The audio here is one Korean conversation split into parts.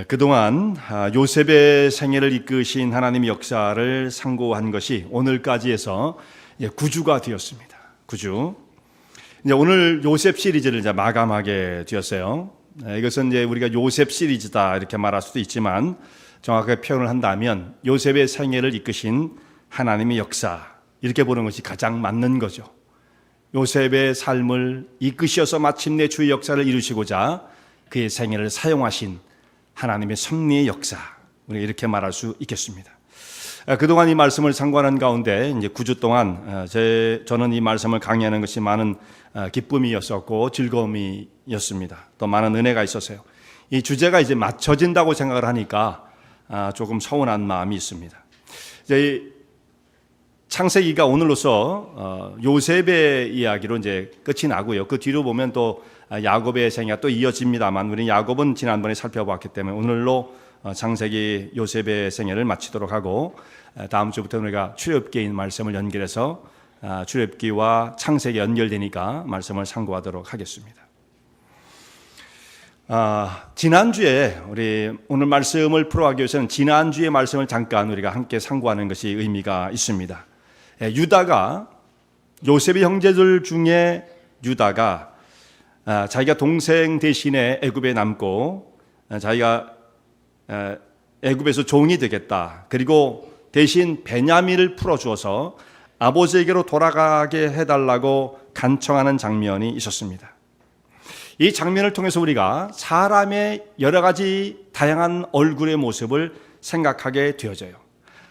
그동안 요셉의 생애를 이끄신 하나님의 역사를 상고한 것이 오늘까지 해서 9주가 되었습니다. 9주. 이제 오늘 요셉 시리즈를 이제 마감하게 되었어요. 이것은 이제 우리가 요셉 시리즈다 이렇게 말할 수도 있지만 정확하게 표현을 한다면 요셉의 생애를 이끄신 하나님의 역사 이렇게 보는 것이 가장 맞는 거죠. 요셉의 삶을 이끄셔서 마침내 주의 역사를 이루시고자 그의 생애를 사용하신 하나님의 섭리의 역사, 우리 이렇게 말할 수 있겠습니다. 그동안 이 말씀을 상고하는 가운데 이제 9주 동안 저는 이 말씀을 강의하는 것이 많은 기쁨이었었고 즐거움이었습니다. 또 많은 은혜가 있었어요. 이 주제가 이제 맞춰진다고 생각을 하니까 조금 서운한 마음이 있습니다. 이제 창세기가 오늘로서 요셉의 이야기로 이제 끝이 나고요. 그 뒤로 보면 또 야곱의 생애가 또 이어집니다만 우리 야곱은 지난번에 살펴봤기 때문에 오늘로 창세기 요셉의 생애를 마치도록 하고 다음 주부터 우리가 출애굽기인 말씀을 연결해서 출애굽기와 창세기 연결되니까 말씀을 상고하도록 하겠습니다. 지난주에 우리 오늘 말씀을 풀어가기 위해서는 지난주의 말씀을 잠깐 우리가 함께 상고하는 것이 의미가 있습니다. 유다가 요셉의 형제들 중에 유다가 자기가 동생 대신에 애굽에 남고 자기가 애굽에서 종이 되겠다. 그리고 대신 베냐민을 풀어주어서 아버지에게로 돌아가게 해달라고 간청하는 장면이 있었습니다. 이 장면을 통해서 우리가 사람의 여러 가지 다양한 얼굴의 모습을 생각하게 되어져요.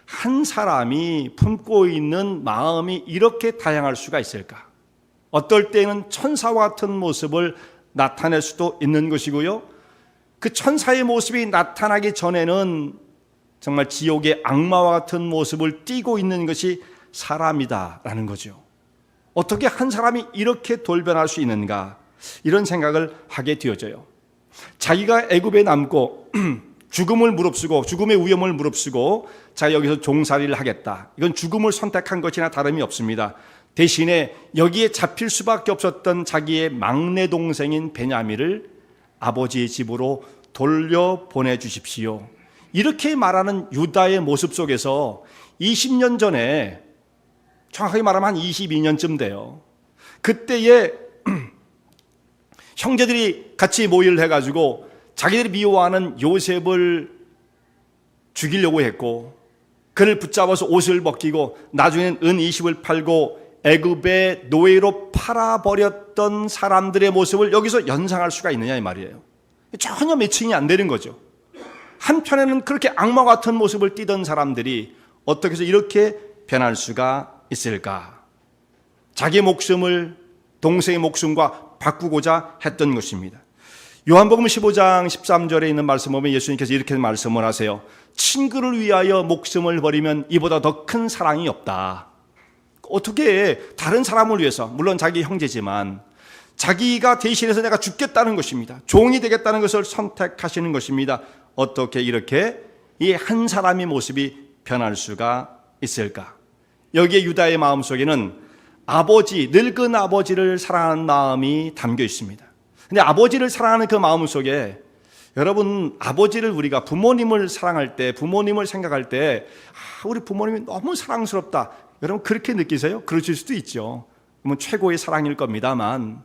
한 사람이 품고 있는 마음이 이렇게 다양할 수가 있을까? 어떨 때는 천사와 같은 모습을 나타낼 수도 있는 것이고요. 그 천사의 모습이 나타나기 전에는 정말 지옥의 악마와 같은 모습을 띠고 있는 것이 사람이다라는 거죠. 어떻게 한 사람이 이렇게 돌변할 수 있는가? 이런 생각을 하게 되어져요. 자기가 애굽에 남고 죽음을 무릅쓰고 죽음의 위험을 무릅쓰고 자 여기서 종살이를 하겠다. 이건 죽음을 선택한 것이나 다름이 없습니다. 대신에 여기에 잡힐 수밖에 없었던 자기의 막내 동생인 베냐민을 아버지의 집으로 돌려보내 주십시오. 이렇게 말하는 유다의 모습 속에서 20년 전에 정확하게 말하면 한 22년쯤 돼요. 그때에 형제들이 같이 모의를 해가지고 자기들이 미워하는 요셉을 죽이려고 했고 그를 붙잡아서 옷을 벗기고 나중에는 은 20을 팔고 애굽의 노예로 팔아버렸던 사람들의 모습을 여기서 연상할 수가 있느냐 이 말이에요. 전혀 매칭이 안 되는 거죠. 한편에는 그렇게 악마 같은 모습을 띠던 사람들이 어떻게 해서 이렇게 변할 수가 있을까? 자기 목숨을 동생의 목숨과 바꾸고자 했던 것입니다. 요한복음 15장 13절에 있는 말씀 보면 예수님께서 이렇게 말씀을 하세요. 친구를 위하여 목숨을 버리면 이보다 더 큰 사랑이 없다. 어떻게 다른 사람을 위해서, 물론 자기 형제지만 자기가 대신해서 내가 죽겠다는 것입니다. 종이 되겠다는 것을 선택하시는 것입니다. 어떻게 이렇게 이 한 사람의 모습이 변할 수가 있을까? 여기에 유다의 마음속에는 늙은 아버지를 사랑하는 마음이 담겨 있습니다. 근데 아버지를 사랑하는 그 마음 속에 여러분 아버지를 우리가 부모님을 사랑할 때 부모님을 생각할 때 우리 부모님이 너무 사랑스럽다. 여러분 그렇게 느끼세요? 그러실 수도 있죠. 그러면 최고의 사랑일 겁니다만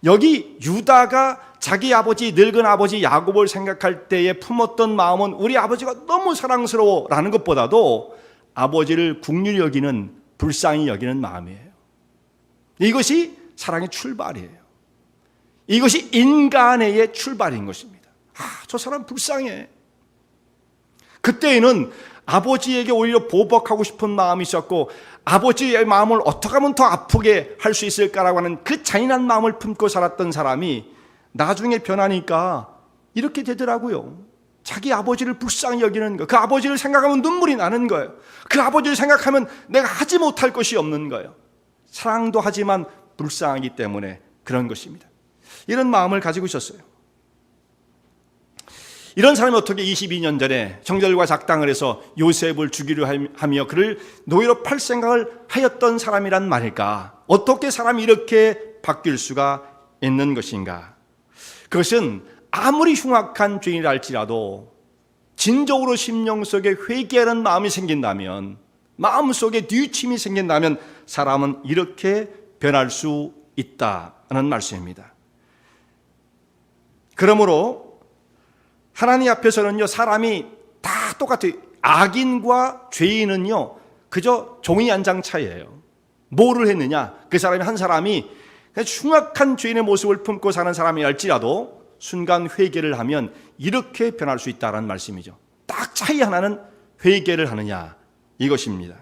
여기 유다가 자기 아버지 늙은 아버지 야곱을 생각할 때에 품었던 마음은 우리 아버지가 너무 사랑스러워라는 것보다도 아버지를 긍휼히 여기는 불쌍히 여기는 마음이에요. 이것이 사랑의 출발이에요. 이것이 인간의 출발인 것입니다. 저 사람 불쌍해. 그때에는 아버지에게 오히려 보복하고 싶은 마음이 있었고 아버지의 마음을 어떻게 하면 더 아프게 할 수 있을까라고 하는 그 잔인한 마음을 품고 살았던 사람이 나중에 변하니까 이렇게 되더라고요. 자기 아버지를 불쌍히 여기는 거. 그 아버지를 생각하면 눈물이 나는 거예요. 그 아버지를 생각하면 내가 하지 못할 것이 없는 거예요. 사랑도 하지만 불쌍하기 때문에 그런 것입니다. 이런 마음을 가지고 있었어요. 이런 사람이 어떻게 22년 전에 형제들과 작당을 해서 요셉을 죽이려 하며 그를 노예로 팔 생각을 하였던 사람이란 말일까? 어떻게 사람이 이렇게 바뀔 수가 있는 것인가? 그것은 아무리 흉악한 죄인이라 할지라도 진정으로 심령 속에 회개하는 마음이 생긴다면, 마음속에 뉘우침이 생긴다면 사람은 이렇게 변할 수 있다는 말씀입니다. 그러므로 하나님 앞에서는요, 사람이 다 똑같아요. 악인과 죄인은요, 그저 종이 한 장 차이예요. 뭐를 했느냐? 그 사람이 한 사람이 흉악한 죄인의 모습을 품고 사는 사람이랄지라도 순간 회개를 하면 이렇게 변할 수 있다는 말씀이죠. 딱 차이 하나는 회개를 하느냐, 이것입니다.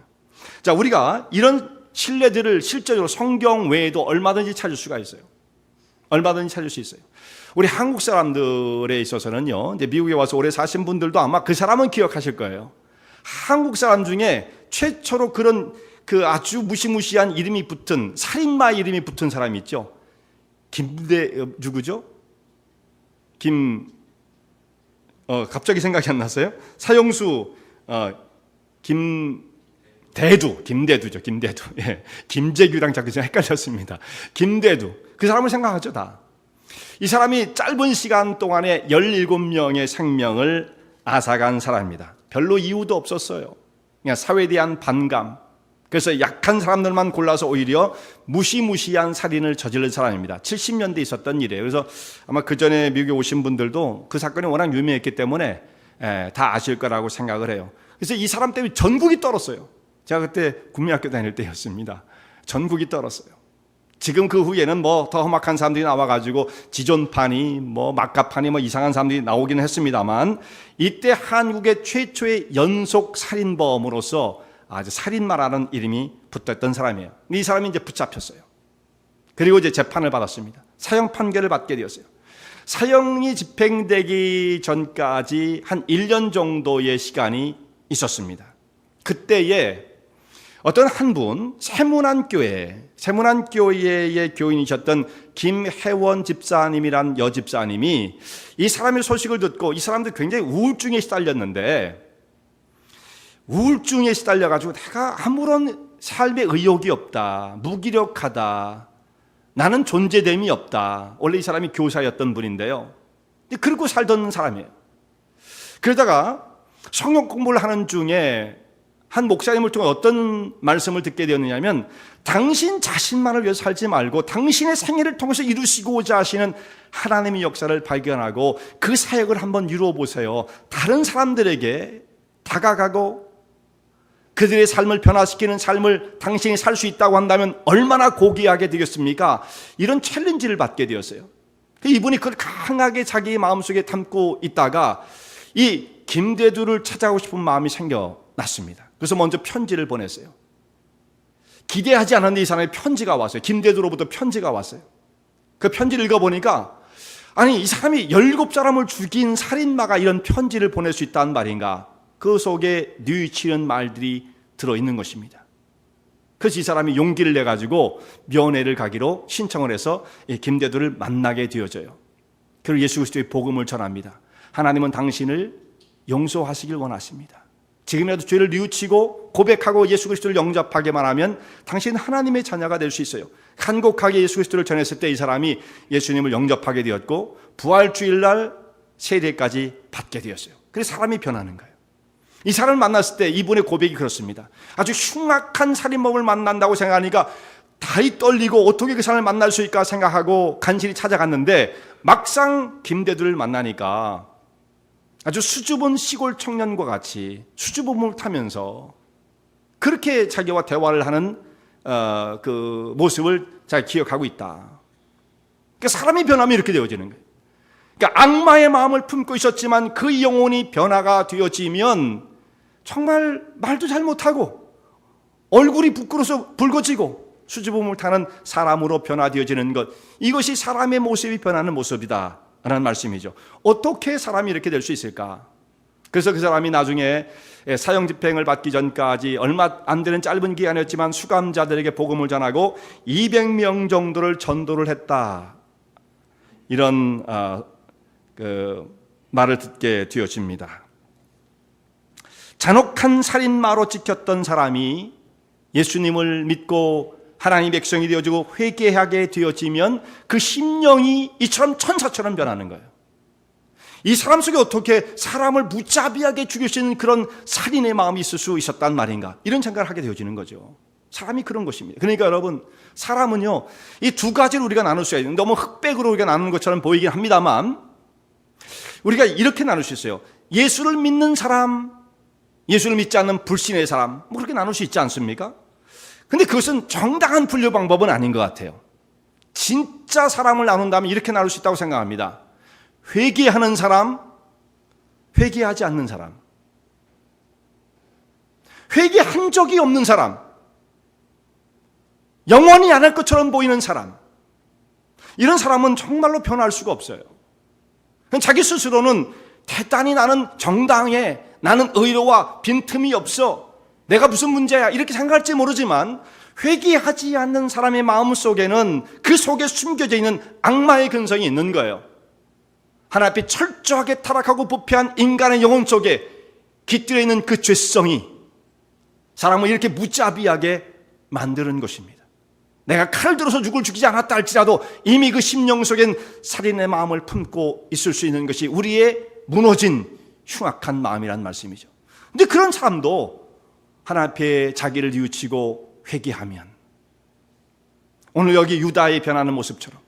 자, 우리가 이런 신뢰들을 실제로 성경 외에도 얼마든지 찾을 수가 있어요. 얼마든지 찾을 수 있어요. 우리 한국 사람들에 있어서는요, 이제 미국에 와서 오래 사신 분들도 아마 그 사람은 기억하실 거예요. 한국 사람 중에 최초로 그런 그 아주 무시무시한 이름이 붙은, 살인마 이름이 붙은 사람이 있죠. 누구죠? 갑자기 생각이 안 났어요. 사형수, 김대두죠. 예. 김재규랑 자꾸 헷갈렸습니다. 김대두. 그 사람을 생각하죠, 다. 이 사람이 짧은 시간 동안에 17명의 생명을 앗아간 사람입니다. 별로 이유도 없었어요. 그냥 사회에 대한 반감. 그래서 약한 사람들만 골라서 오히려 무시무시한 살인을 저지른 사람입니다. 70년대에 있었던 일이에요. 그래서 아마 그 전에 미국에 오신 분들도 그 사건이 워낙 유명했기 때문에 다 아실 거라고 생각을 해요. 그래서 이 사람 때문에 전국이 떨었어요. 제가 그때 국민학교 다닐 때였습니다. 전국이 떨었어요. 지금 그 후에는 뭐 더 험악한 사람들이 나와가지고 지존파니, 뭐 막가파니, 뭐 이상한 사람들이 나오기는 했습니다만, 이때 한국의 최초의 연속 살인범으로서 아주 살인마라는 이름이 붙었던 사람이에요. 이 사람이 이제 붙잡혔어요. 그리고 이제 재판을 받았습니다. 사형 판결을 받게 되었어요. 사형이 집행되기 전까지 한 1년 정도의 시간이 있었습니다. 그때에 어떤 한 분, 세문안교회의 교인이셨던 김혜원 집사님이란 여집사님이 이 사람의 소식을 듣고, 이 사람도 굉장히 우울증에 시달렸는데, 우울증에 시달려가지고 내가 아무런 삶의 의욕이 없다, 무기력하다, 나는 존재됨이 없다. 원래 이 사람이 교사였던 분인데요, 그러고 살던 사람이에요. 그러다가 성경 공부를 하는 중에 한 목사님을 통해 어떤 말씀을 듣게 되었느냐면, 당신 자신만을 위해서 살지 말고 당신의 생애를 통해서 이루시고자 하시는 하나님의 역사를 발견하고 그 사역을 한번 이루어 보세요. 다른 사람들에게 다가가고 그들의 삶을 변화시키는 삶을 당신이 살 수 있다고 한다면 얼마나 고귀하게 되겠습니까? 이런 챌린지를 받게 되었어요. 이분이 그걸 강하게 자기 마음속에 담고 있다가 이 김대두를 찾아가고 싶은 마음이 생겨났습니다. 그래서 먼저 편지를 보냈어요. 기대하지 않았는데 이 사람의 편지가 왔어요. 김대두로부터 편지가 왔어요. 그 편지를 읽어보니까, 아니, 이 사람이 17사람을 죽인 살인마가 이런 편지를 보낼 수 있다는 말인가? 그 속에 뉘우치는 말들이 들어있는 것입니다. 그래서 이 사람이 용기를 내가지고 면회를 가기로 신청을 해서 김대두를 만나게 되어져요. 그리고 예수 그리스도의 복음을 전합니다. 하나님은 당신을 용서하시길 원하십니다. 지금이라도 죄를 뉘우치고 고백하고 예수 그리스도를 영접하게만 하면 당신은 하나님의 자녀가 될 수 있어요. 간곡하게 예수 그리스도를 전했을 때 이 사람이 예수님을 영접하게 되었고, 부활주일날 세례까지 받게 되었어요. 그래서 사람이 변하는 거예요. 이 사람을 만났을 때 이분의 고백이 그렇습니다. 아주 흉악한 살인범을 만난다고 생각하니까 다리 떨리고 어떻게 그 사람을 만날 수 있을까 생각하고 간신히 찾아갔는데, 막상 김대두를 만나니까 아주 수줍은 시골 청년과 같이 수줍음을 타면서 그렇게 자기와 대화를 하는 그 모습을 잘 기억하고 있다. 그러니까 사람이 변하면 이렇게 되어지는 거예요. 그러니까 악마의 마음을 품고 있었지만 그 영혼이 변화가 되어지면 정말 말도 잘 못하고 얼굴이 부끄러워서 붉어지고 수줍음을 타는 사람으로 변화되어지는 것, 이것이 사람의 모습이 변하는 모습이다 라는 말씀이죠. 어떻게 사람이 이렇게 될 수 있을까? 그래서 그 사람이 나중에 사형 집행을 받기 전까지 얼마 안 되는 짧은 기간이었지만 수감자들에게 복음을 전하고 200명 정도를 전도를 했다, 이런 말을 듣게 되어집니다. 잔혹한 살인마로 찍혔던 사람이 예수님을 믿고 하나님의 백성이 되어지고 회개하게 되어지면 그 심령이 이처럼 천사처럼 변하는 거예요. 이 사람 속에 어떻게 사람을 무자비하게 죽일 수 있는 그런 살인의 마음이 있을 수 있었단 말인가, 이런 생각을 하게 되어지는 거죠. 사람이 그런 것입니다. 그러니까 여러분, 사람은요, 이 두 가지로 우리가 나눌 수가 있는데, 너무 흑백으로 우리가 나누는 것처럼 보이긴 합니다만, 우리가 이렇게 나눌 수 있어요. 예수를 믿는 사람, 예수를 믿지 않는 불신의 사람, 뭐 그렇게 나눌 수 있지 않습니까? 근데 그것은 정당한 분류 방법은 아닌 것 같아요. 진짜 사람을 나눈다면 이렇게 나눌 수 있다고 생각합니다. 회개하는 사람, 회개하지 않는 사람. 회개한 적이 없는 사람, 영원히 안 할 것처럼 보이는 사람, 이런 사람은 정말로 변할 수가 없어요. 자기 스스로는 대단히 나는 정당해, 나는 의로와 빈틈이 없어, 내가 무슨 문제야, 이렇게 생각할지 모르지만 회개하지 않는 사람의 마음 속에는 그 속에 숨겨져 있는 악마의 근성이 있는 거예요. 하나님 앞에 철저하게 타락하고 부패한 인간의 영혼 속에 깃들어 있는 그 죄성이 사람을 이렇게 무자비하게 만드는 것입니다. 내가 칼을 들어서 누굴 죽이지 않았다 할지라도 이미 그 심령 속엔 살인의 마음을 품고 있을 수 있는 것이 우리의 무너진 흉악한 마음이란 말씀이죠. 근데 그런 사람도 하나님 앞에 자기를 뉘우치고 회개하면, 오늘 여기 유다의 변하는 모습처럼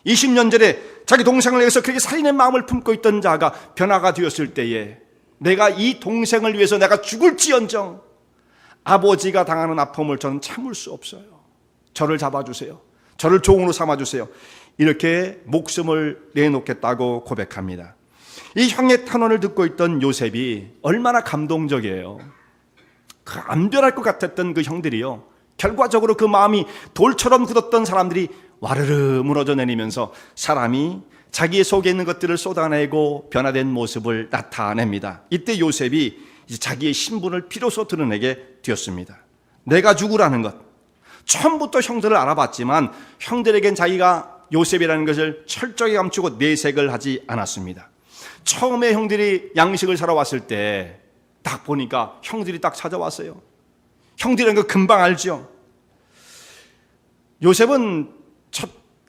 20년 전에 자기 동생을 위해서 그렇게 살인의 마음을 품고 있던 자가 변화가 되었을 때에, 내가 이 동생을 위해서 내가 죽을지언정 아버지가 당하는 아픔을 저는 참을 수 없어요. 저를 잡아주세요. 저를 종으로 삼아주세요. 이렇게 목숨을 내놓겠다고 고백합니다. 이 형의 탄원을 듣고 있던 요셉이 얼마나 감동적이에요. 그 안 변할 것 같았던 그 형들이요, 결과적으로 그 마음이 돌처럼 굳었던 사람들이 와르르 무너져 내리면서 사람이 자기의 속에 있는 것들을 쏟아내고 변화된 모습을 나타냅니다. 이때 요셉이 이제 자기의 신분을 비로소 드러내게 되었습니다. 내가 죽으라는 것, 처음부터 형들을 알아봤지만 형들에겐 자기가 요셉이라는 것을 철저히 감추고 내색을 하지 않았습니다. 처음에 형들이 양식을 사러 왔을 때 딱 보니까 형들이 딱 찾아왔어요. 형들이라는 거 금방 알죠. 요셉은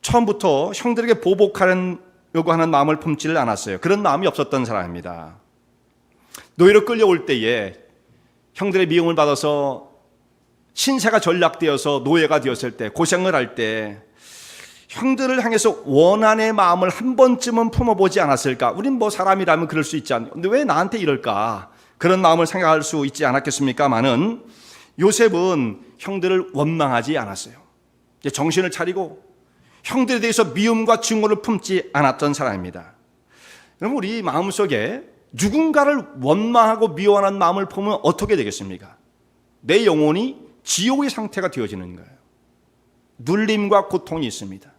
처음부터 형들에게 보복하는 요구하는 마음을 품지를 않았어요. 그런 마음이 없었던 사람입니다. 노예로 끌려올 때에 형들의 미움을 받아서 신세가 전락되어서 노예가 되었을 때, 고생을 할 때 형들을 향해서 원한의 마음을 한 번쯤은 품어보지 않았을까? 우린 뭐 사람이라면 그럴 수 있지 않나요? 근데 왜 나한테 이럴까? 그런 마음을 생각할 수 있지 않았겠습니까마는 요셉은 형들을 원망하지 않았어요. 이제 정신을 차리고 형들에 대해서 미움과 증오를 품지 않았던 사람입니다. 그럼 우리 마음속에 누군가를 원망하고 미워하는 마음을 품으면 어떻게 되겠습니까? 내 영혼이 지옥의 상태가 되어지는 거예요. 눌림과 고통이 있습니다.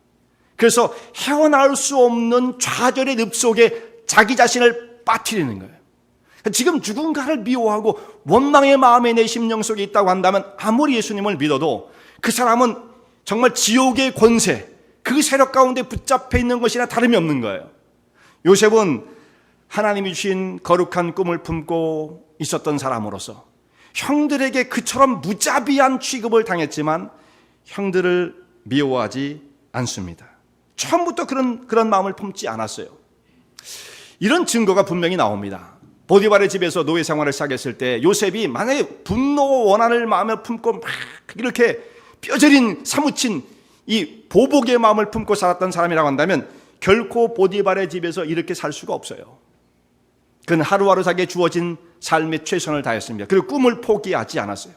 그래서 헤어나올 수 없는 좌절의 늪 속에 자기 자신을 빠뜨리는 거예요. 지금 누군가를 미워하고 원망의 마음이 내 심령 속에 있다고 한다면 아무리 예수님을 믿어도 그 사람은 정말 지옥의 권세, 그 세력 가운데 붙잡혀 있는 것이나 다름이 없는 거예요. 요셉은 하나님이 주신 거룩한 꿈을 품고 있었던 사람으로서 형들에게 그처럼 무자비한 취급을 당했지만 형들을 미워하지 않습니다. 처음부터 그런 마음을 품지 않았어요. 이런 증거가 분명히 나옵니다. 보디발의 집에서 노예 생활을 시작했을 때 요셉이 만약에 분노 원한을 마음에 품고 막 이렇게 뼈저린 사무친 이 보복의 마음을 품고 살았던 사람이라고 한다면 결코 보디발의 집에서 이렇게 살 수가 없어요. 그는 하루하루 자기에 주어진 삶에 최선을 다했습니다. 그리고 꿈을 포기하지 않았어요.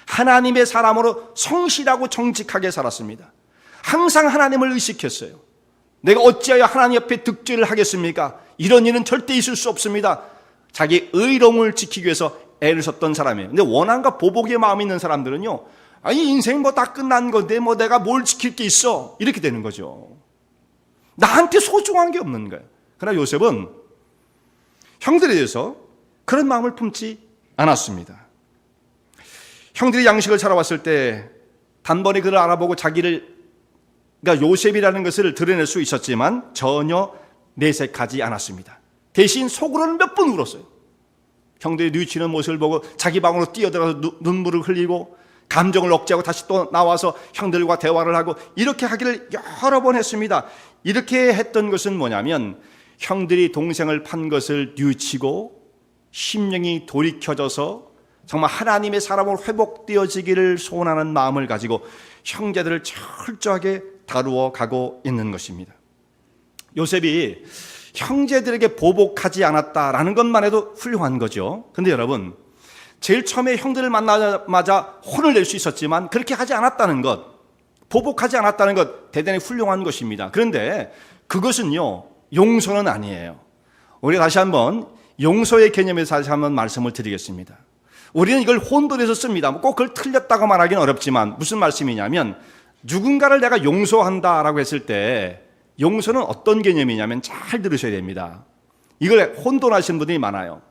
하나님의 사람으로 성실하고 정직하게 살았습니다. 항상 하나님을 의식했어요. 내가 어찌하여 하나님 옆에 득죄를 하겠습니까? 이런 일은 절대 있을 수 없습니다. 자기 의로움을 지키기 위해서 애를 썼던 사람이에요. 근데 원한과 보복의 마음이 있는 사람들은요, 아니 인생 뭐 다 끝난 건데 뭐 내가 뭘 지킬 게 있어, 이렇게 되는 거죠. 나한테 소중한 게 없는 거예요. 그러나 요셉은 형들에 대해서 그런 마음을 품지 않았습니다. 형들이 양식을 사러 왔을 때 단번에 그를 알아보고 자기를, 그러니까 요셉이라는 것을 드러낼 수 있었지만 전혀 내색하지 않았습니다. 대신 속으로는 몇 번 울었어요. 형들이 뉘우치는 모습을 보고 자기 방으로 뛰어들어서 눈물을 흘리고 감정을 억제하고 다시 또 나와서 형들과 대화를 하고 이렇게 하기를 여러 번 했습니다. 이렇게 했던 것은 뭐냐면 형들이 동생을 판 것을 뉘우치고 심령이 돌이켜져서 정말 하나님의 사람으로 회복되어지기를 소원하는 마음을 가지고 형제들을 철저하게 다루어 가고 있는 것입니다. 요셉이 형제들에게 보복하지 않았다라는 것만 해도 훌륭한 거죠. 근데 여러분, 제일 처음에 형들을 만나자마자 혼을 낼 수 있었지만 그렇게 하지 않았다는 것, 보복하지 않았다는 것 대단히 훌륭한 것입니다. 그런데 그것은요, 용서는 아니에요. 우리가 다시 한번 용서의 개념에서 다시 한번 말씀을 드리겠습니다. 우리는 이걸 혼돈해서 씁니다. 꼭 그걸 틀렸다고 말하기는 어렵지만 무슨 말씀이냐면, 누군가를 내가 용서한다라고 했을 때 용서는 어떤 개념이냐면 잘 들으셔야 됩니다. 이걸 혼돈하시는 분들이 많아요.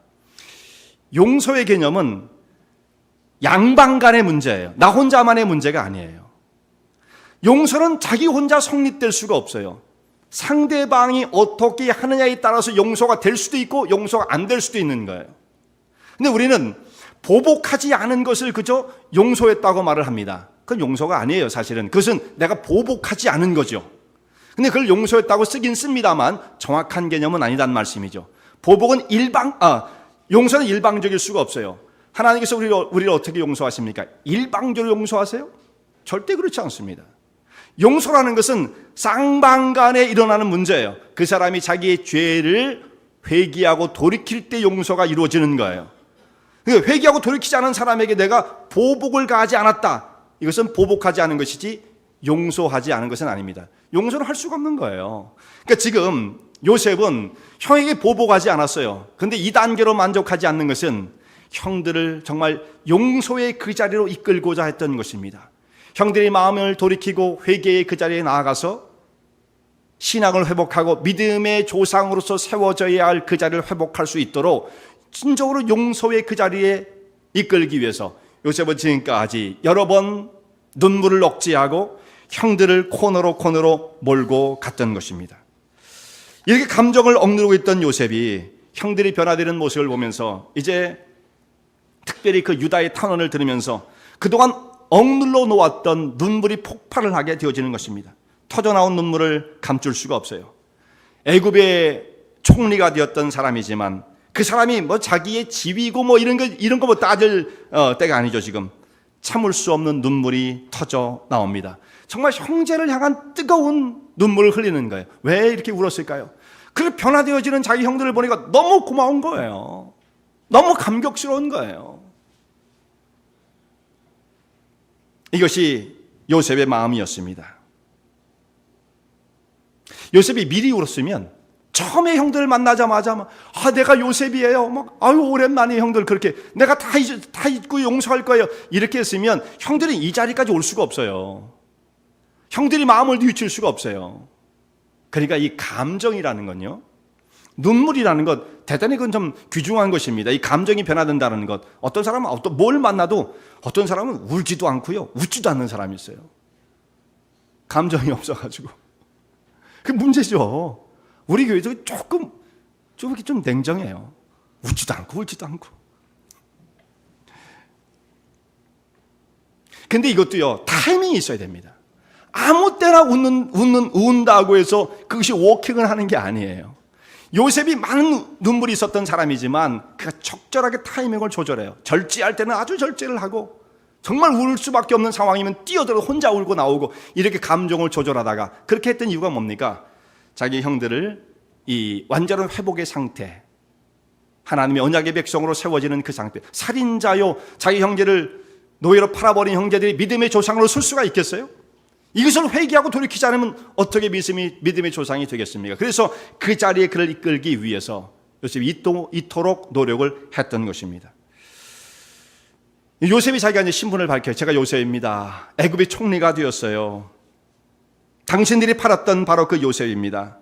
용서의 개념은 양방 간의 문제예요. 나 혼자만의 문제가 아니에요. 용서는 자기 혼자 성립될 수가 없어요. 상대방이 어떻게 하느냐에 따라서 용서가 될 수도 있고 용서가 안 될 수도 있는 거예요. 근데 우리는 보복하지 않은 것을 그저 용서했다고 말을 합니다. 그건 용서가 아니에요. 사실은 그것은 내가 보복하지 않은 거죠. 근데 그걸 용서했다고 쓰긴 씁니다만 정확한 개념은 아니란 말씀이죠. 보복은 용서는 일방적일 수가 없어요. 하나님께서 우리를 어떻게 용서하십니까? 일방적으로 용서하세요? 절대 그렇지 않습니다. 용서라는 것은 쌍방간에 일어나는 문제예요. 그 사람이 자기의 죄를 회개하고 돌이킬 때 용서가 이루어지는 거예요. 그러니까 회개하고 돌이키지 않은 사람에게 내가 보복을 가하지 않았다, 이것은 보복하지 않은 것이지 용서하지 않은 것은 아닙니다. 용서는 할 수가 없는 거예요. 그러니까 지금 요셉은 형에게 보복하지 않았어요. 그런데 이 단계로 만족하지 않는 것은 형들을 정말 용서의 그 자리로 이끌고자 했던 것입니다. 형들이 마음을 돌이키고 회개의 그 자리에 나아가서 신앙을 회복하고 믿음의 조상으로서 세워져야 할 그 자리를 회복할 수 있도록 진정으로 용서의 그 자리에 이끌기 위해서 요셉은 지금까지 여러 번 눈물을 억제하고 형들을 코너로 몰고 갔던 것입니다. 이렇게 감정을 억누르고 있던 요셉이 형들이 변화되는 모습을 보면서 이제 특별히 그 유다의 탄원을 들으면서 그동안 억눌러 놓았던 눈물이 폭발을 하게 되어지는 것입니다. 터져나온 눈물을 감출 수가 없어요. 애굽의 총리가 되었던 사람이지만 그 사람이 자기의 지위고 이런 거 따질 때가 아니죠. 지금 참을 수 없는 눈물이 터져 나옵니다. 정말 형제를 향한 뜨거운 눈물을 흘리는 거예요. 왜 이렇게 울었을까요? 그렇게 변화되어지는 자기 형들을 보니까 너무 고마운 거예요. 너무 감격스러운 거예요. 이것이 요셉의 마음이었습니다. 요셉이 미리 울었으면 처음에 형들을 만나자마자 내가 요셉이에요. 아유 오랜만에 형들 그렇게 내가 다 잊고 용서할 거예요. 이렇게 했으면 형들이 이 자리까지 올 수가 없어요. 형들이 마음을 뉘우칠 수가 없어요. 그러니까 이 감정이라는 건요, 눈물이라는 것 대단히 그건 좀 귀중한 것입니다. 이 감정이 변화된다는 것. 어떤 사람은 뭘 만나도 어떤 사람은 울지도 않고요, 웃지도 않는 사람이 있어요. 감정이 없어가지고. 그 문제죠. 우리 교회도 좀 냉정해요. 웃지도 않고 울지도 않고. 근데 이것도요, 타이밍이 있어야 됩니다. 아무 때나 운다고 해서 그것이 워킹을 하는 게 아니에요. 요셉이 많은 눈물이 있었던 사람이지만 그가 적절하게 타이밍을 조절해요. 절제할 때는 아주 절제를 하고, 정말 울 수밖에 없는 상황이면 뛰어들어 혼자 울고 나오고, 이렇게 감정을 조절하다가 그렇게 했던 이유가 뭡니까? 자기 형들을 이 완전한 회복의 상태, 하나님의 언약의 백성으로 세워지는 그 상태. 살인자요, 자기 형제를 노예로 팔아버린 형제들이 믿음의 조상으로 설 수가 있겠어요? 이것을 회개하고 돌이키지 않으면 어떻게 믿음의 조상이 되겠습니까? 그래서 그 자리에 그를 이끌기 위해서 요셉이 이토록 노력을 했던 것입니다. 요셉이 자기가 이제 신분을 밝혀요. 제가 요셉입니다. 애굽의 총리가 되었어요. 당신들이 팔았던 바로 그 요셉입니다.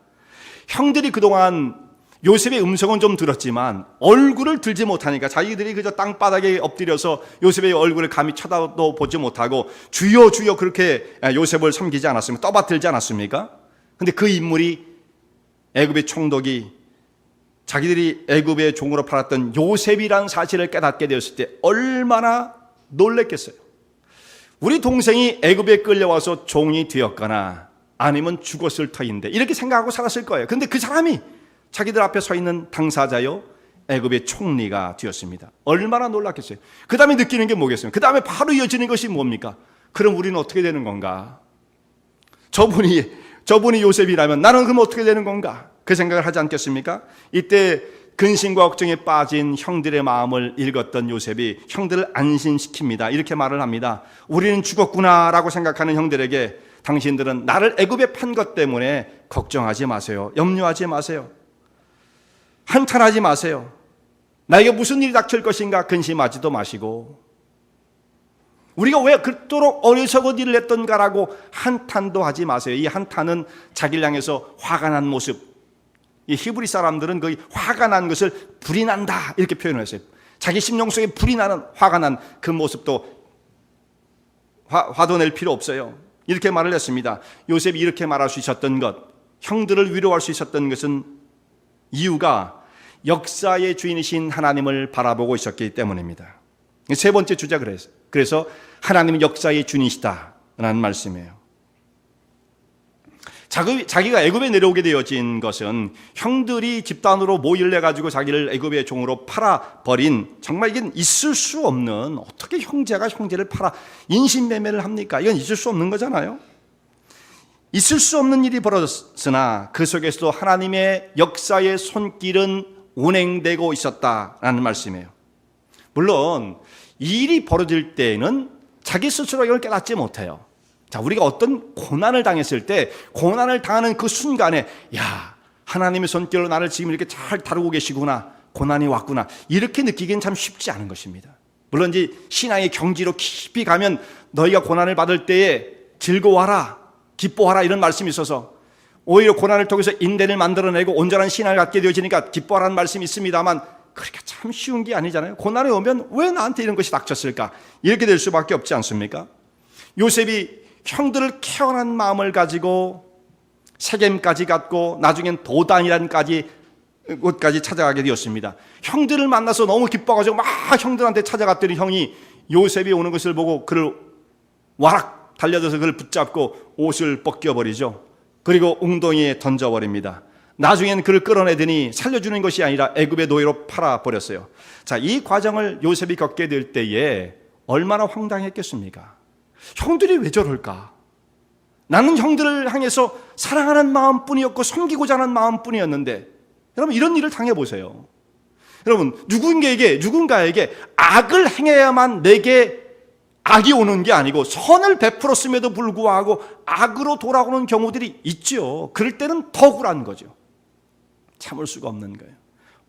형들이 그동안 요셉의 음성은 좀 들었지만 얼굴을 들지 못하니까 자기들이 그저 땅바닥에 엎드려서 요셉의 얼굴을 감히 쳐다도 보지 못하고 주여 주여 그렇게 요셉을 섬기지 않았습니까? 떠받들지 않았습니까? 근데 그 인물이 애굽의 총독이 자기들이 애굽의 종으로 팔았던 요셉이라는 사실을 깨닫게 되었을 때 얼마나 놀랬겠어요. 우리 동생이 애굽에 끌려와서 종이 되었거나 아니면 죽었을 터인데 이렇게 생각하고 살았을 거예요. 근데 그 사람이 자기들 앞에 서 있는 당사자요, 애굽의 총리가 되었습니다. 얼마나 놀랐겠어요. 그 다음에 느끼는 게 뭐겠어요? 그 다음에 바로 이어지는 것이 뭡니까? 그럼 우리는 어떻게 되는 건가? 저분이 요셉이라면 나는 그럼 어떻게 되는 건가? 그 생각을 하지 않겠습니까? 이때 근심과 걱정에 빠진 형들의 마음을 읽었던 요셉이 형들을 안심시킵니다. 이렇게 말을 합니다. 우리는 죽었구나라고 생각하는 형들에게 당신들은 나를 애굽에 판 것 때문에 걱정하지 마세요. 염려하지 마세요. 한탄하지 마세요. 나에게 무슨 일이 닥칠 것인가 근심하지도 마시고, 우리가 왜 그토록 어리석은 일을 했던가라고 한탄도 하지 마세요. 이 한탄은 자기를 향해서 화가 난 모습, 이 히브리 사람들은 그 화가 난 것을 불이 난다 이렇게 표현을 했어요. 자기 심령 속에 불이 나는, 화가 난 그 모습도 화도 낼 필요 없어요. 이렇게 말을 했습니다. 요셉이 이렇게 말할 수 있었던 것, 형들을 위로할 수 있었던 것은 이유가 역사의 주인이신 하나님을 바라보고 있었기 때문입니다. 세 번째 주자, 그래서 하나님은 역사의 주인이시다라는 말씀이에요. 자기가 애굽에 내려오게 되어진 것은 형들이 집단으로 모의를 해가지고 자기를 애굽의 종으로 팔아버린, 정말 이건 있을 수 없는, 어떻게 형제가 형제를 팔아 인신매매를 합니까? 이건 있을 수 없는 거잖아요. 있을 수 없는 일이 벌어졌으나 그 속에서도 하나님의 역사의 손길은 운행되고 있었다라는 말씀이에요. 물론 이 일이 벌어질 때에는 자기 스스로 이걸 깨닫지 못해요. 자, 우리가 어떤 고난을 당했을 때, 고난을 당하는 그 순간에, 야, 하나님의 손길로 나를 지금 이렇게 잘 다루고 계시구나, 고난이 왔구나, 이렇게 느끼기는 참 쉽지 않은 것입니다. 물론 이제 신앙의 경지로 깊이 가면 너희가 고난을 받을 때에 즐거워하라, 기뻐하라 이런 말씀이 있어서 오히려 고난을 통해서 인내를 만들어내고 온전한 신앙을 갖게 되어지니까 기뻐하라는 말씀이 있습니다만, 그렇게 참 쉬운 게 아니잖아요. 고난이 오면 왜 나한테 이런 것이 닥쳤을까? 이렇게 될 수밖에 없지 않습니까? 요셉이 형들을 케어하는 마음을 가지고 세겜까지 갔고 나중엔 도단이라는 곳까지 찾아가게 되었습니다. 형들을 만나서 너무 기뻐가지고 막 형들한테 찾아갔더니 형이 요셉이 오는 것을 보고 그를 와락 달려들어서 그를 붙잡고 옷을 벗겨버리죠. 그리고 웅덩이에 던져버립니다. 나중엔 그를 끌어내더니 살려주는 것이 아니라 애굽의 노예로 팔아버렸어요. 자, 이 과정을 요셉이 겪게 될 때에 얼마나 황당했겠습니까? 형들이 왜 저럴까? 나는 형들을 향해서 사랑하는 마음뿐이었고 섬기고자 하는 마음뿐이었는데, 여러분 이런 일을 당해보세요. 여러분 누군가에게 악을 행해야만 내게 악이 오는 게 아니고 선을 베풀었음에도 불구하고 악으로 돌아오는 경우들이 있죠. 그럴 때는 더 억울한 거죠. 참을 수가 없는 거예요.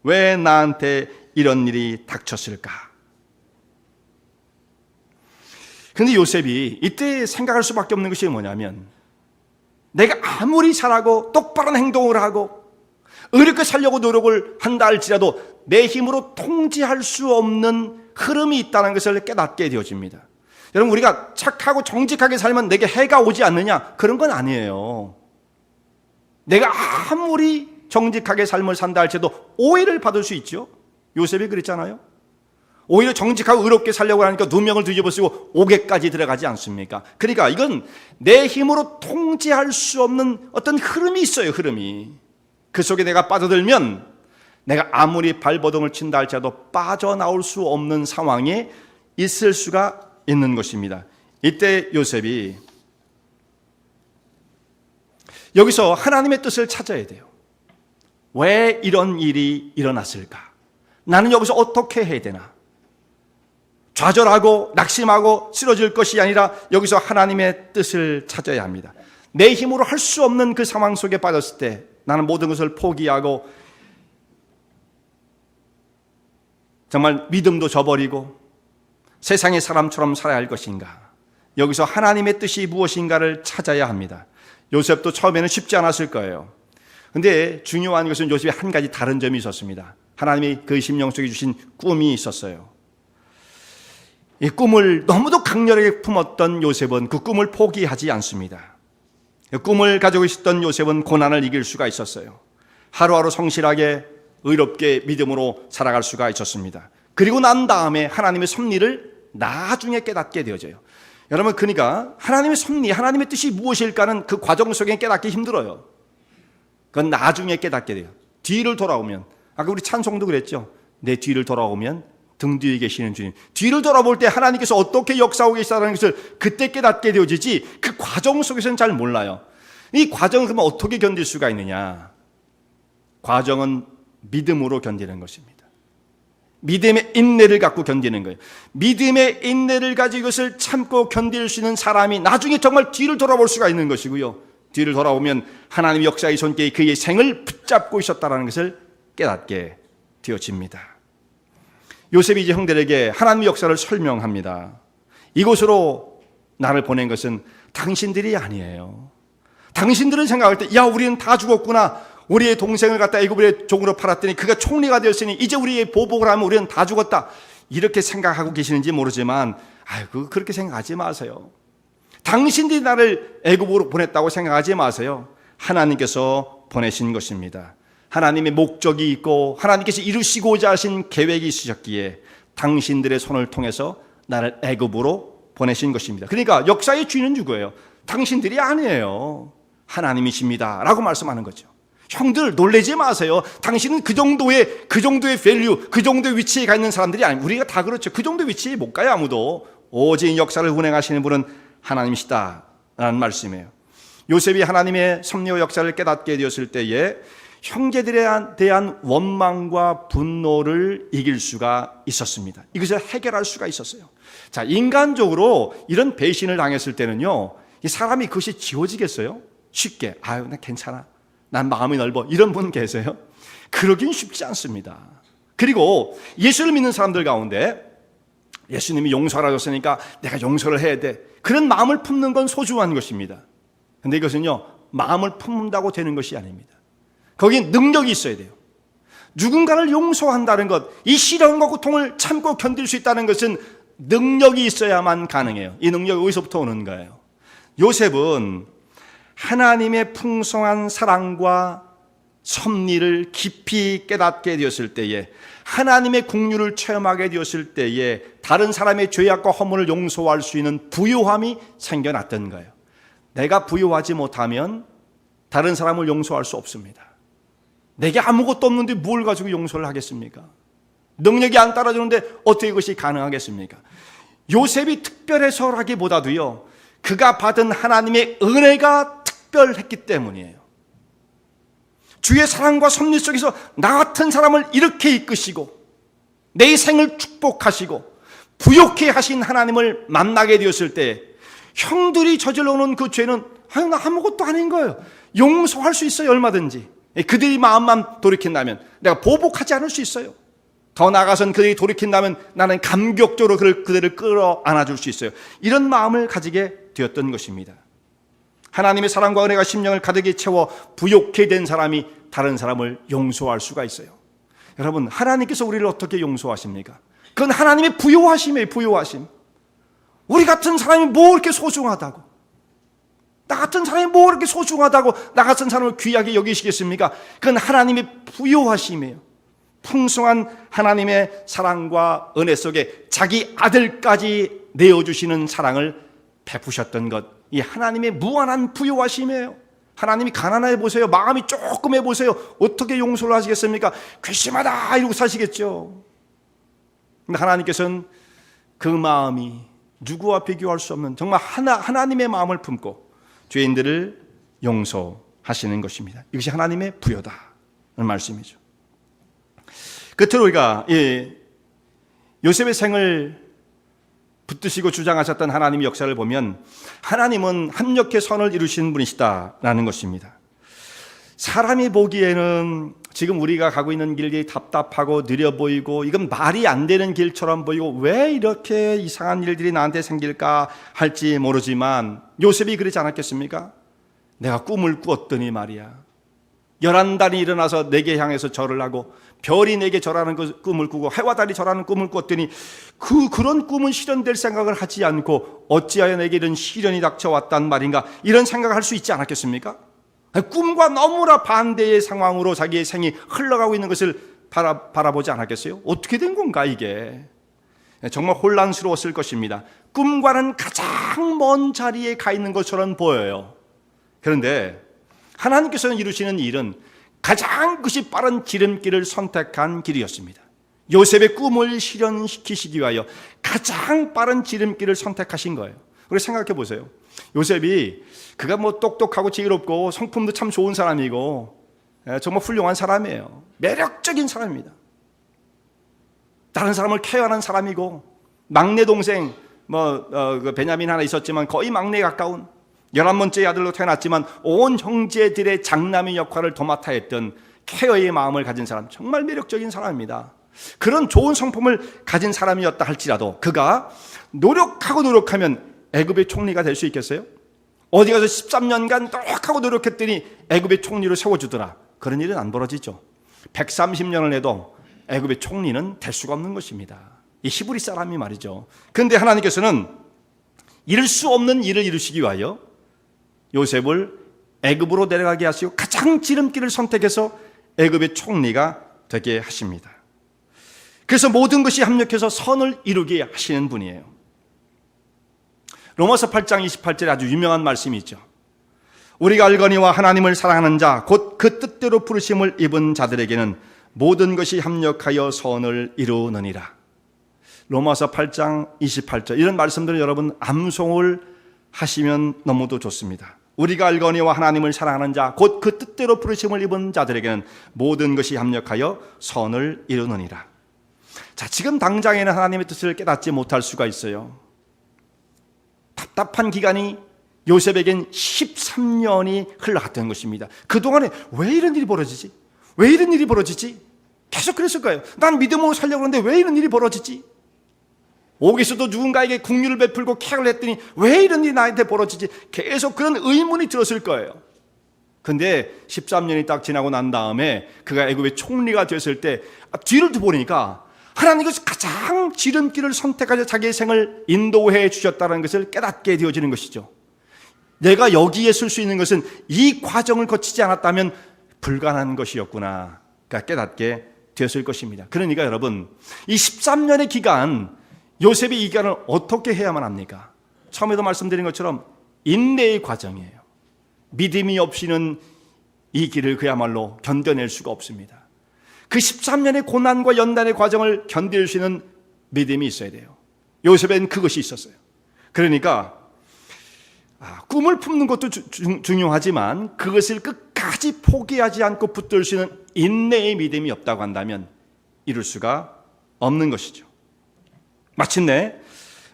왜 나한테 이런 일이 닥쳤을까? 그런데 요셉이 이때 생각할 수밖에 없는 것이 뭐냐면, 내가 아무리 잘하고 똑바른 행동을 하고 의롭게 살려고 노력을 한다 할지라도 내 힘으로 통제할 수 없는 흐름이 있다는 것을 깨닫게 되어집니다. 여러분, 우리가 착하고 정직하게 살면 내게 해가 오지 않느냐? 그런 건 아니에요. 내가 아무리 정직하게 삶을 산다 할지라도 오해를 받을 수 있죠. 요셉이 그랬잖아요. 오히려 정직하고 의롭게 살려고 하니까 누명을 뒤집어쓰고 옥에까지 들어가지 않습니까? 그러니까 이건 내 힘으로 통제할 수 없는 어떤 흐름이 있어요. 흐름이. 그 속에 내가 빠져들면 내가 아무리 발버둥을 친다 할지라도 빠져나올 수 없는 상황에 있을 수가 있는 것입니다. 이때 요셉이 여기서 하나님의 뜻을 찾아야 돼요. 왜 이런 일이 일어났을까? 나는 여기서 어떻게 해야 되나? 좌절하고 낙심하고 쓰러질 것이 아니라 여기서 하나님의 뜻을 찾아야 합니다. 내 힘으로 할 수 없는 그 상황 속에 빠졌을 때 나는 모든 것을 포기하고 정말 믿음도 저버리고 세상의 사람처럼 살아야 할 것인가? 여기서 하나님의 뜻이 무엇인가를 찾아야 합니다. 요셉도 처음에는 쉽지 않았을 거예요. 그런데 중요한 것은 요셉이 한 가지 다른 점이 있었습니다. 하나님이 그 심령 속에 주신 꿈이 있었어요. 이 꿈을 너무도 강렬하게 품었던 요셉은 그 꿈을 포기하지 않습니다. 꿈을 가지고 있었던 요셉은 고난을 이길 수가 있었어요. 하루하루 성실하게 의롭게 믿음으로 살아갈 수가 있었습니다. 그리고 난 다음에 하나님의 섭리를 나중에 깨닫게 되어져요. 여러분, 그러니까 하나님의 섭리, 하나님의 뜻이 무엇일까는 그 과정 속에 깨닫기 힘들어요. 그건 나중에 깨닫게 돼요. 뒤를 돌아오면, 아까 우리 찬송도 그랬죠. 내 뒤를 돌아오면 등 뒤에 계시는 주님. 뒤를 돌아볼 때 하나님께서 어떻게 역사하고 계시다는 것을 그때 깨닫게 되어지지, 그 과정 속에서는 잘 몰라요. 이 과정을 그러면 어떻게 견딜 수가 있느냐? 과정은 믿음으로 견디는 것입니다. 믿음의 인내를 갖고 견디는 거예요. 믿음의 인내를 가지고 이것을 참고 견딜 수 있는 사람이 나중에 정말 뒤를 돌아볼 수가 있는 것이고요. 뒤를 돌아보면 하나님의 역사의 손길이 그의 생을 붙잡고 있었다는 것을 깨닫게 되어집니다. 요셉이 이제 형들에게 하나님의 역사를 설명합니다. 이곳으로 나를 보낸 것은 당신들이 아니에요. 당신들은 생각할 때, 야, 우리는 다 죽었구나. 우리의 동생을 갖다 애굽의 종으로 팔았더니 그가 총리가 되었으니 이제 우리의 보복을 하면 우리는 다 죽었다. 이렇게 생각하고 계시는지 모르지만, 아이고, 그렇게 생각하지 마세요. 당신들이 나를 애굽으로 보냈다고 생각하지 마세요. 하나님께서 보내신 것입니다. 하나님의 목적이 있고 하나님께서 이루시고자 하신 계획이 있으셨기에 당신들의 손을 통해서 나를 애굽으로 보내신 것입니다. 그러니까 역사의 주인은 누구예요? 당신들이 아니에요. 하나님이십니다 라고 말씀하는 거죠. 형들 놀라지 마세요. 당신은 그 정도의 밸류, 그 정도의 위치에 가 있는 사람들이 아니에요. 우리가 다 그렇죠. 그 정도의 위치에 못 가요, 아무도. 오직 역사를 운행하시는 분은 하나님이시다 라는 말씀이에요. 요셉이 하나님의 섭리와 역사를 깨닫게 되었을 때에 형제들에 대한 원망과 분노를 이길 수가 있었습니다. 이것을 해결할 수가 있었어요. 자, 인간적으로 이런 배신을 당했을 때는요, 이 사람이 그것이 지워지겠어요? 쉽게. 아유, 나 괜찮아. 난 마음이 넓어. 이런 분 계세요? 그러긴 쉽지 않습니다. 그리고 예수를 믿는 사람들 가운데 예수님이 용서를 하셨으니까 내가 용서를 해야 돼. 그런 마음을 품는 건 소중한 것입니다. 근데 이것은요, 마음을 품는다고 되는 것이 아닙니다. 거기에 능력이 있어야 돼요. 누군가를 용서한다는 것, 이 시련과 고통을 참고 견딜 수 있다는 것은 능력이 있어야만 가능해요. 이 능력이 어디서부터 오는 거예요? 요셉은 하나님의 풍성한 사랑과 섭리를 깊이 깨닫게 되었을 때에, 하나님의 긍휼을 체험하게 되었을 때에 다른 사람의 죄악과 허물을 용서할 수 있는 부요함이 생겨났던 거예요. 내가 부요하지 못하면 다른 사람을 용서할 수 없습니다. 내게 아무것도 없는데 뭘 가지고 용서를 하겠습니까? 능력이 안 따라주는데 어떻게 그것이 가능하겠습니까? 요셉이 특별해서라기보다도요, 그가 받은 하나님의 은혜가 특별했기 때문이에요. 주의 사랑과 섭리 속에서 나 같은 사람을 이렇게 이끄시고 내 생을 축복하시고 부욕해 하신 하나님을 만나게 되었을 때, 형들이 저질러 놓은 그 죄는 나 아무것도 아닌 거예요. 용서할 수 있어요, 얼마든지. 그들이 마음만 돌이킨다면 내가 보복하지 않을 수 있어요. 더 나아가서는 그들이 돌이킨다면 나는 감격적으로 그들을 끌어안아 줄 수 있어요. 이런 마음을 가지게 되었던 것입니다. 하나님의 사랑과 은혜가 심령을 가득히 채워 부욕해 된 사람이 다른 사람을 용서할 수가 있어요. 여러분, 하나님께서 우리를 어떻게 용서하십니까? 그건 하나님의 부요하심이에요. 부요하심. 우리 같은 사람이 뭐 이렇게 소중하다고, 나 같은 사람이 뭐 이렇게 소중하다고 나 같은 사람을 귀하게 여기시겠습니까? 그건 하나님의 부요하심이에요. 풍성한 하나님의 사랑과 은혜 속에 자기 아들까지 내어주시는 사랑을 베푸셨던 것, 이 하나님의 무한한 부요하심이에요. 하나님이 가난해 보세요. 마음이 조금 해보세요. 어떻게 용서를 하시겠습니까? 괘씸하다 이러고 사시겠죠. 근데 하나님께서는 그 마음이 누구와 비교할 수 없는 정말 하나님의 마음을 품고 죄인들을 용서하시는 것입니다. 이것이 하나님의 부요다는 말씀이죠. 끝으로 우리가 요셉의 생을 붙드시고 주장하셨던 하나님의 역사를 보면, 하나님은 합력의 선을 이루시는 분이시다라는 것입니다. 사람이 보기에는 지금 우리가 가고 있는 길이 답답하고 느려 보이고 이건 말이 안 되는 길처럼 보이고 왜 이렇게 이상한 일들이 나한테 생길까 할지 모르지만, 요셉이 그러지 않았겠습니까? 내가 꿈을 꾸었더니 말이야, 11달이 일어나서 내게 향해서 절을 하고 별이 내게 절하는 꿈을 꾸고 해와 달이 절하는 꿈을 꿨더니 그런 꿈은 실현될 생각을 하지 않고 어찌하여 내게 이런 시련이 닥쳐왔단 말인가, 이런 생각을 할 수 있지 않았겠습니까? 꿈과 너무나 반대의 상황으로 자기의 생이 흘러가고 있는 것을 바라보지 않았겠어요? 어떻게 된 건가 이게? 정말 혼란스러웠을 것입니다. 꿈과는 가장 먼 자리에 가 있는 것처럼 보여요. 그런데 하나님께서는 이루시는 일은 가장 그것이 빠른 지름길을 선택한 길이었습니다. 요셉의 꿈을 실현시키시기 위하여 가장 빠른 지름길을 선택하신 거예요. 우리 생각해 보세요. 요셉이 그가 뭐 똑똑하고 지혜롭고 성품도 참 좋은 사람이고 정말 훌륭한 사람이에요. 매력적인 사람입니다. 다른 사람을 케어하는 사람이고 막내 동생 베냐민 하나 있었지만 거의 막내에 가까운 11번째 아들로 태어났지만 온 형제들의 장남의 역할을 도맡아 했던 케어의 마음을 가진 사람, 정말 매력적인 사람입니다. 그런 좋은 성품을 가진 사람이었다 할지라도 그가 노력하면 애굽의 총리가 될 수 있겠어요? 어디 가서 13년간 노력했더니 애굽의 총리로 세워주더라. 그런 일은 안 벌어지죠. 130년을 해도 애굽의 총리는 될 수가 없는 것입니다. 이 히브리 사람이 말이죠. 그런데 하나님께서는 이룰 수 없는 일을 이루시기 위하여 요셉을 애굽으로 내려가게 하시고 가장 지름길을 선택해서 애굽의 총리가 되게 하십니다. 그래서 모든 것이 합력해서 선을 이루게 하시는 분이에요. 로마서 8장 28절에 아주 유명한 말씀이 있죠. 우리가 알거니와 하나님을 사랑하는 자 곧 그 뜻대로 부르심을 입은 자들에게는 모든 것이 합력하여 선을 이루느니라. 로마서 8장 28절 이런 말씀들을 여러분 암송을 하시면 너무도 좋습니다. 우리가 알거니와 하나님을 사랑하는 자 곧 그 뜻대로 부르심을 입은 자들에게는 모든 것이 합력하여 선을 이루느니라. 자, 지금 당장에는 하나님의 뜻을 깨닫지 못할 수가 있어요. 답답한 기간이 요셉에겐 13년이 흘러갔던 것입니다. 그동안에 왜 이런 일이 벌어지지? 왜 이런 일이 벌어지지? 계속 그랬을 거예요. 난 믿음으로 살려고 하는데 왜 이런 일이 벌어지지? 옥에서도 누군가에게 긍휼을 베풀고 케어를 했더니 왜 이런 일이 나한테 벌어지지? 계속 그런 의문이 들었을 거예요. 근데 13년이 딱 지나고 난 다음에 그가 애굽의 총리가 됐을 때 뒤를 보니까 하나님께서 가장 지름길을 선택하셔 자기의 생을 인도해 주셨다는 것을 깨닫게 되어지는 것이죠. 내가 여기에 설 수 있는 것은 이 과정을 거치지 않았다면 불가능한 것이었구나 깨닫게 되었을 것입니다. 그러니까 여러분, 이 13년의 기간, 요셉이 이 기간을 어떻게 해야만 합니까? 처음에도 말씀드린 것처럼 인내의 과정이에요. 믿음이 없이는 이 길을 그야말로 견뎌낼 수가 없습니다. 그 13년의 고난과 연단의 과정을 견딜 수 있는 믿음이 있어야 돼요. 요셉엔 그것이 있었어요. 그러니까 꿈을 품는 것도 중요하지만 그것을 끝까지 포기하지 않고 붙들 수 있는 인내의 믿음이 없다고 한다면 이룰 수가 없는 것이죠. 마침내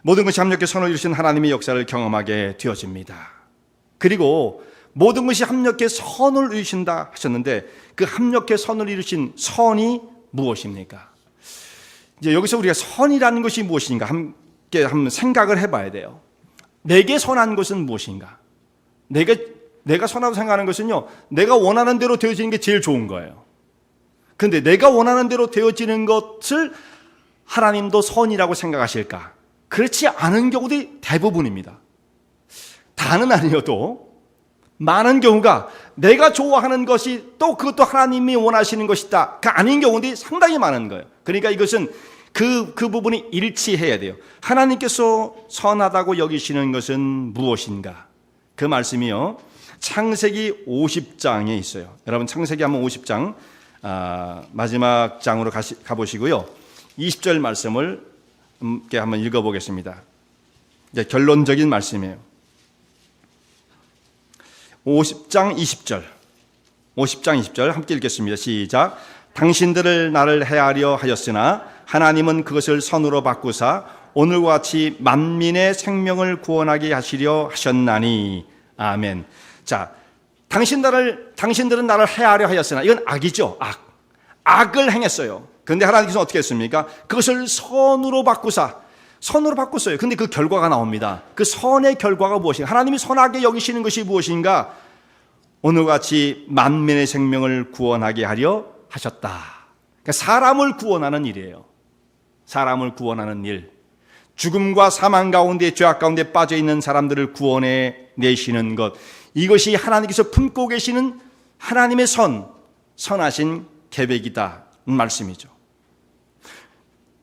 모든 것이 합력해 선을 이루신 하나님의 역사를 경험하게 되어집니다. 그리고 모든 것이 합력해 선을 이루신다 하셨는데 그 합력해 선을 이루신 선이 무엇입니까? 이제 여기서 우리가 선이라는 것이 무엇인가 함께 한번 생각을 해봐야 돼요. 내게 선한 것은 무엇인가? 내가 선하다고 생각하는 것은요, 내가 원하는 대로 되어지는 게 제일 좋은 거예요. 그런데 내가 원하는 대로 되어지는 것을 하나님도 선이라고 생각하실까? 그렇지 않은 경우들이 대부분입니다. 다는 아니어도 많은 경우가 내가 좋아하는 것이 또 그것도 하나님이 원하시는 것이다. 그 아닌 경우들이 상당히 많은 거예요. 그러니까 이것은 그 부분이 일치해야 돼요. 하나님께서 선하다고 여기시는 것은 무엇인가? 그 말씀이요, 창세기 50장에 있어요. 여러분 창세기 한번 50장 마지막 장으로 가보시고요. 20절 말씀을 함께 한번 읽어보겠습니다. 이제 결론적인 말씀이에요. 50장 20절 함께 읽겠습니다. 시작. 당신들을 나를 해하려 하였으나 하나님은 그것을 선으로 바꾸사 오늘과 같이 만민의 생명을 구원하게 하시려 하셨나니. 아멘. 자, 당신들은 나를 해하려 하였으나, 이건 악이죠. 악을 행했어요. 그런데 하나님께서는 어떻게 했습니까? 그것을 선으로 바꿨어요. 근데 그 결과가 나옵니다. 그 선의 결과가 무엇인가? 하나님이 선하게 여기시는 것이 무엇인가? 오늘과 같이 만민의 생명을 구원하게 하려 하셨다. 그러니까 사람을 구원하는 일이에요. 사람을 구원하는 일. 죽음과 사망 가운데, 죄악 가운데 빠져 있는 사람들을 구원해 내시는 것. 이것이 하나님께서 품고 계시는 하나님의 선하신 계획이다 말씀이죠.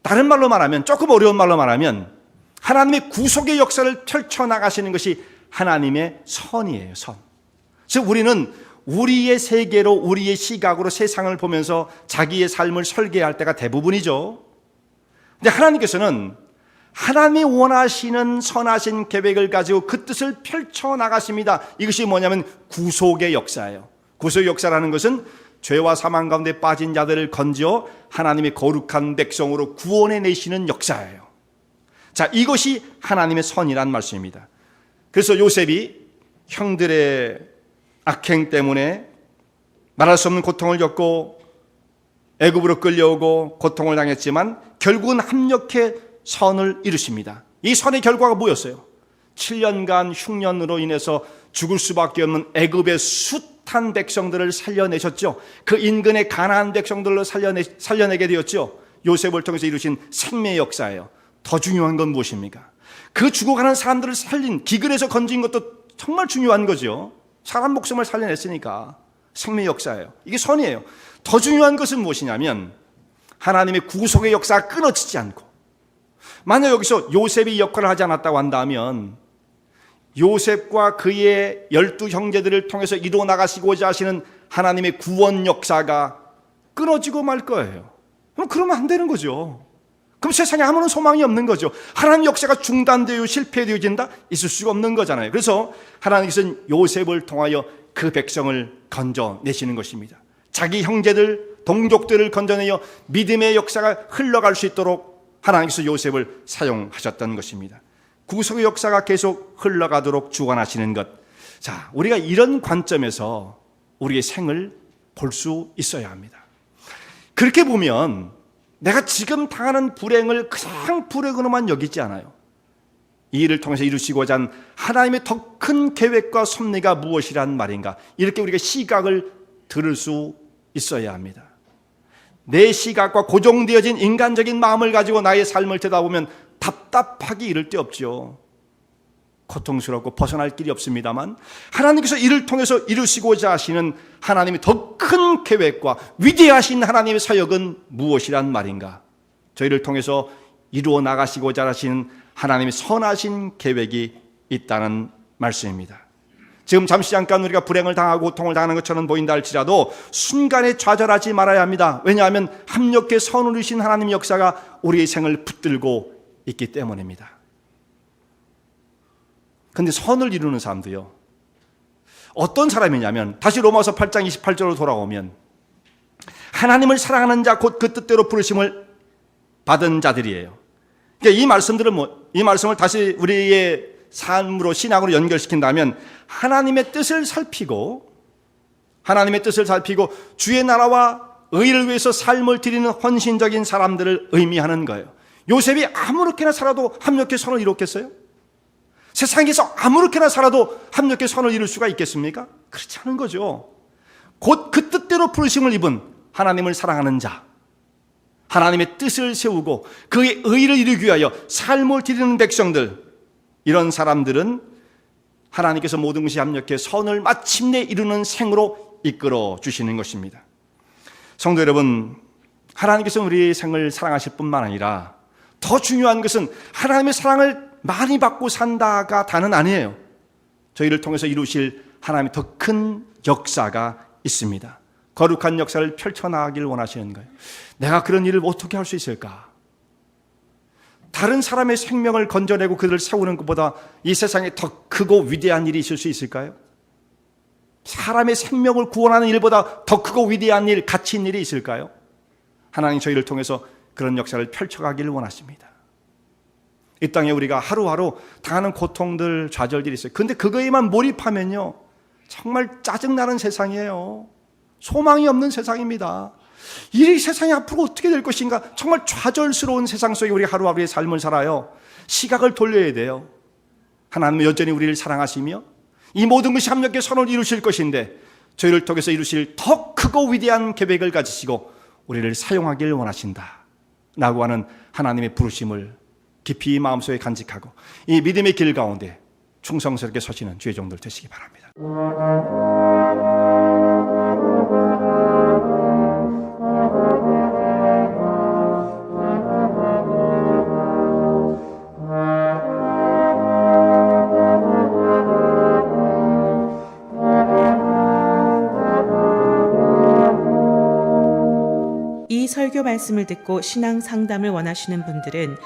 다른 말로 말하면, 조금 어려운 말로 말하면 하나님의 구속의 역사를 펼쳐나가시는 것이 하나님의 선이에요. 선. 즉 우리는 우리의 세계로, 우리의 시각으로 세상을 보면서 자기의 삶을 설계할 때가 대부분이죠. 근데 하나님께서는 하나님이 원하시는 선하신 계획을 가지고 그 뜻을 펼쳐나가십니다. 이것이 뭐냐면 구속의 역사예요. 구속의 역사라는 것은 죄와 사망 가운데 빠진 자들을 건져 하나님의 거룩한 백성으로 구원해 내시는 역사예요. 자, 이것이 하나님의 선이란 말씀입니다. 그래서 요셉이 형들의 악행 때문에 말할 수 없는 고통을 겪고 애굽으로 끌려오고 고통을 당했지만 결국은 합력해 선을 이루십니다. 이 선의 결과가 뭐였어요? 7년간 흉년으로 인해서 죽을 수밖에 없는 애굽의 숱한 백성들을 살려내셨죠. 그 인근의 가나안 백성들로 살려내게 되었죠. 요셉을 통해서 이루신 생명의 역사예요. 더 중요한 건 무엇입니까? 그 죽어가는 사람들을 살린, 기근에서 건진 것도 정말 중요한 거죠. 사람 목숨을 살려냈으니까 생명의 역사예요. 이게 선이에요. 더 중요한 것은 무엇이냐면 하나님의 구속의 역사가 끊어지지 않고, 만약 여기서 요셉이 역할을 하지 않았다고 한다면 요셉과 그의 12 형제들을 통해서 이루어 나가시고자 하시는 하나님의 구원 역사가 끊어지고 말 거예요. 그러면 안 되는 거죠. 그럼 세상에 아무런 소망이 없는 거죠. 하나님 역사가 중단되어 실패되어진다? 있을 수가 없는 거잖아요. 그래서 하나님께서는 요셉을 통하여 그 백성을 건져내시는 것입니다. 자기 형제들, 동족들을 건져내어 믿음의 역사가 흘러갈 수 있도록 하나님께서 요셉을 사용하셨던 것입니다. 구속의 역사가 계속 흘러가도록 주관하시는 것. 자, 우리가 이런 관점에서 우리의 생을 볼 수 있어야 합니다. 그렇게 보면 내가 지금 당하는 불행을 그냥 불행으로만 여기지 않아요. 이 일을 통해서 이루시고자 한 하나님의 더 큰 계획과 섭리가 무엇이란 말인가, 이렇게 우리가 시각을 들을 수 있어야 합니다. 내 시각과 고정되어진 인간적인 마음을 가지고 나의 삶을 들여다보면 답답하기 이를 데 없죠. 고통스럽고 벗어날 길이 없습니다만 하나님께서 이를 통해서 이루시고자 하시는 하나님의 더 큰 계획과 위대하신 하나님의 사역은 무엇이란 말인가? 저희를 통해서 이루어 나가시고자 하시는 하나님의 선하신 계획이 있다는 말씀입니다. 지금 잠시 잠깐 우리가 불행을 당하고 고통을 당하는 것처럼 보인다 할지라도 순간에 좌절하지 말아야 합니다. 왜냐하면 합력해 선을 이루신 하나님의 역사가 우리의 생을 붙들고 있기 때문입니다. 그런데 선을 이루는 사람도요, 어떤 사람이냐면 다시 로마서 8장 28절로 돌아오면 하나님을 사랑하는 자 곧 그 뜻대로 부르심을 받은 자들이에요. 그러니까 이 말씀을 다시 우리의 삶으로, 신앙으로 연결시킨다면 하나님의 뜻을 살피고 주의 나라와 의를 위해서 삶을 드리는 헌신적인 사람들을 의미하는 거예요. 요셉이 아무렇게나 살아도 합력해 선을 이뤘겠어요? 세상에서 아무렇게나 살아도 합력해 선을 이룰 수가 있겠습니까? 그렇지 않은 거죠. 곧 그 뜻대로 부르심을 입은 하나님을 사랑하는 자, 하나님의 뜻을 세우고 그의 의를 이루기 위하여 삶을 드리는 백성들, 이런 사람들은 하나님께서 모든 것이 합력해 선을 마침내 이루는 생으로 이끌어 주시는 것입니다. 성도 여러분, 하나님께서 우리의 생을 사랑하실 뿐만 아니라 더 중요한 것은 하나님의 사랑을 많이 받고 산다가 다는 아니에요. 저희를 통해서 이루실 하나님의 더 큰 역사가 있습니다. 거룩한 역사를 펼쳐나가길 원하시는 거예요. 내가 그런 일을 어떻게 할 수 있을까? 다른 사람의 생명을 건져내고 그들을 세우는 것보다 이 세상에 더 크고 위대한 일이 있을 수 있을까요? 사람의 생명을 구원하는 일보다 더 크고 위대한 일, 가치 있는 일이 있을까요? 하나님 저희를 통해서 그런 역사를 펼쳐가기를 원하십니다. 이 땅에 우리가 하루하루 당하는 고통들, 좌절들이 있어요. 그런데 그거에만 몰입하면요, 정말 짜증나는 세상이에요. 소망이 없는 세상입니다. 이 세상이 앞으로 어떻게 될 것인가, 정말 좌절스러운 세상 속에 우리 하루하루의 삶을 살아요. 시각을 돌려야 돼요. 하나님은 여전히 우리를 사랑하시며 이 모든 것이 합력해 선을 이루실 것인데 저희를 통해서 이루실 더 크고 위대한 계획을 가지시고 우리를 사용하길 원하신다 라고 하는 하나님의 부르심을 깊이 마음속에 간직하고 이 믿음의 길 가운데 충성스럽게 서시는 주의 종들 되시기 바랍니다. 설교 말씀을 듣고 신앙 상담을 원하시는 분들은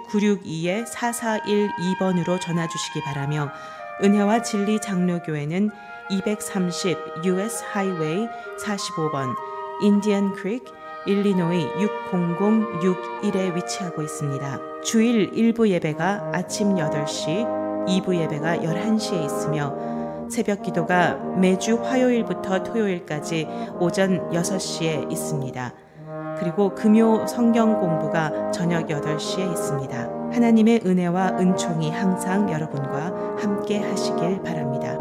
847-962-4412번으로 전화 주시기 바라며 은혜와 진리 장로교회는 230 US 하이웨이 45번 인디언 크릭 일리노이 60061에 위치하고 있습니다. 주일 1부 예배가 아침 8시, 2부 예배가 11시에 있으며 새벽 기도가 매주 화요일부터 토요일까지 오전 6시에 있습니다. 그리고 금요 성경 공부가 저녁 8시에 있습니다. 하나님의 은혜와 은총이 항상 여러분과 함께 하시길 바랍니다.